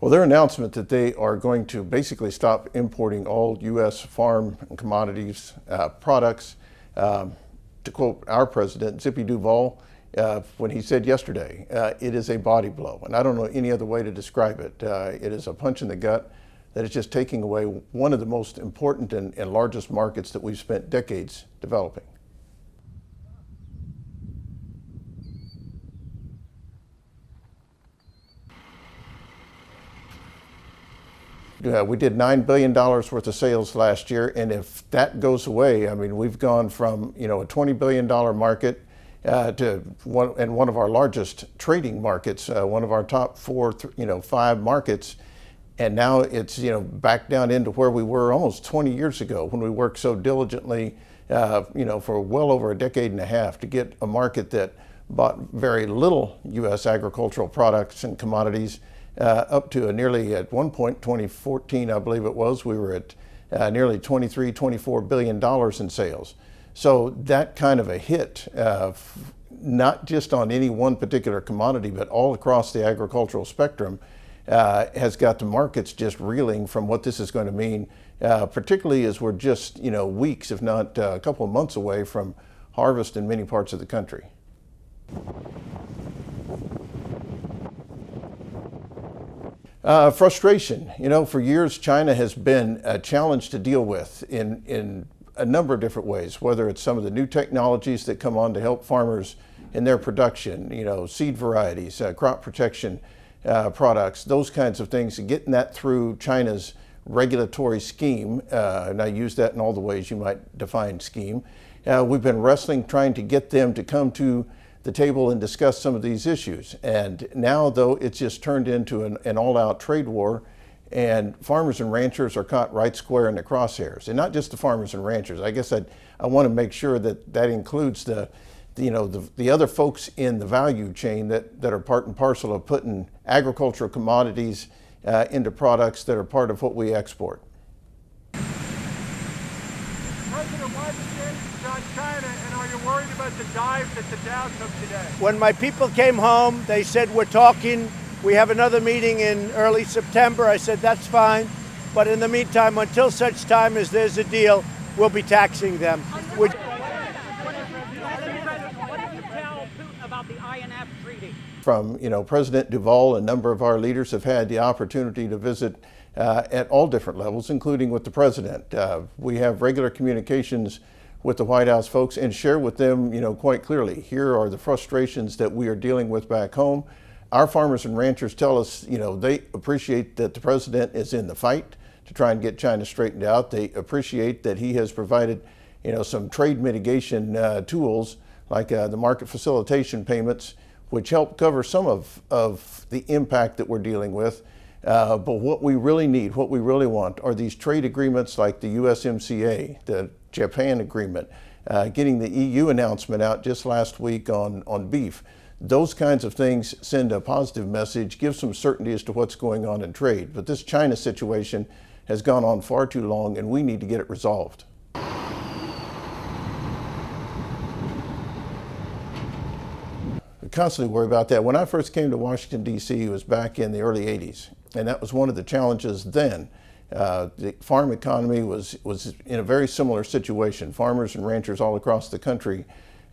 Well, their announcement that they are going to basically stop importing all U.S. farm and commodities products, to quote our president, Zippy Duvall, when he said yesterday, it is a body blow. And I don't know any other way to describe it. It is a punch in the gut that is just taking away one of the most important and largest markets that we've spent decades developing. We did $9 billion worth of sales last year, and if that goes away, I mean, we've gone from, a $20 billion market to one of our largest trading markets, one of our top 5 markets, and now it's back down into where we were almost 20 years ago when we worked so diligently, for well over a decade and a half to get a market that bought very little U.S. agricultural products and commodities. Up to nearly, at one point, 2014, I believe it was, we were at nearly $24 billion in sales. So that kind of a hit, not just on any one particular commodity, but all across the agricultural spectrum, has got the markets just reeling from what this is going to mean, particularly as we're just, weeks, if not a couple of months away from harvest in many parts of the country. Frustration. For years, China has been a challenge to deal with in a number of different ways, whether it's some of the new technologies that come on to help farmers in their production, seed varieties, crop protection products, those kinds of things, and getting that through China's regulatory scheme, and I use that in all the ways you might define scheme. We've been wrestling, trying to get them to come to the table and discuss some of these issues. And now, though, it's just turned into an all-out trade war, and farmers and ranchers are caught right square in the crosshairs. And not just the farmers and ranchers. I guess I want to make sure that includes the other folks in the value chain that are part and parcel of putting agricultural commodities into products that are part of what we export. President, why the standards on China, and are you worried about the dive that the Dow took today? When my people came home, they said, we're talking, we have another meeting in early September. I said, that's fine. But in the meantime, until such time as there's a deal, we'll be taxing them. What did you tell Putin about the INF treaty? From President Duvall, a number of our leaders have had the opportunity to visit at all different levels, including with the president. We have regular communications with the White House folks and share with them, quite clearly, here are the frustrations that we are dealing with back home. Our farmers and ranchers tell us, they appreciate that the president is in the fight to try and get China straightened out. They appreciate that he has provided, some trade mitigation tools like the market facilitation payments, which help cover some of the impact that we're dealing with. But what we really need, what we really want, are these trade agreements like the USMCA, the Japan agreement, getting the EU announcement out just last week on beef. Those kinds of things send a positive message, give some certainty as to what's going on in trade. But this China situation has gone on far too long, and we need to get it resolved. Constantly worry about that. When I first came to Washington, D.C., it was back in the early 80s, and that was one of the challenges then. The farm economy was in a very similar situation. Farmers and ranchers all across the country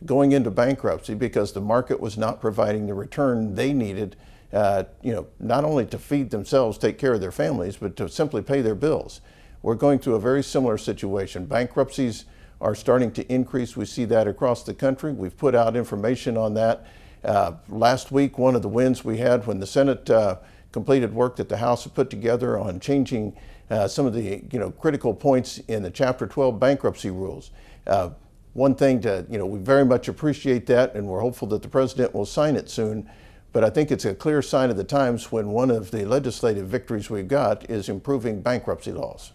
going into bankruptcy because the market was not providing the return they needed, not only to feed themselves, take care of their families, but to simply pay their bills. We're going through a very similar situation. Bankruptcies are starting to increase. We see that across the country. We've put out information on that. Last week, one of the wins we had when the Senate completed work that the House had put together on changing some of the critical points in the Chapter 12 bankruptcy rules. One thing we very much appreciate that, and we're hopeful that the president will sign it soon. But I think it's a clear sign of the times when one of the legislative victories we've got is improving bankruptcy laws.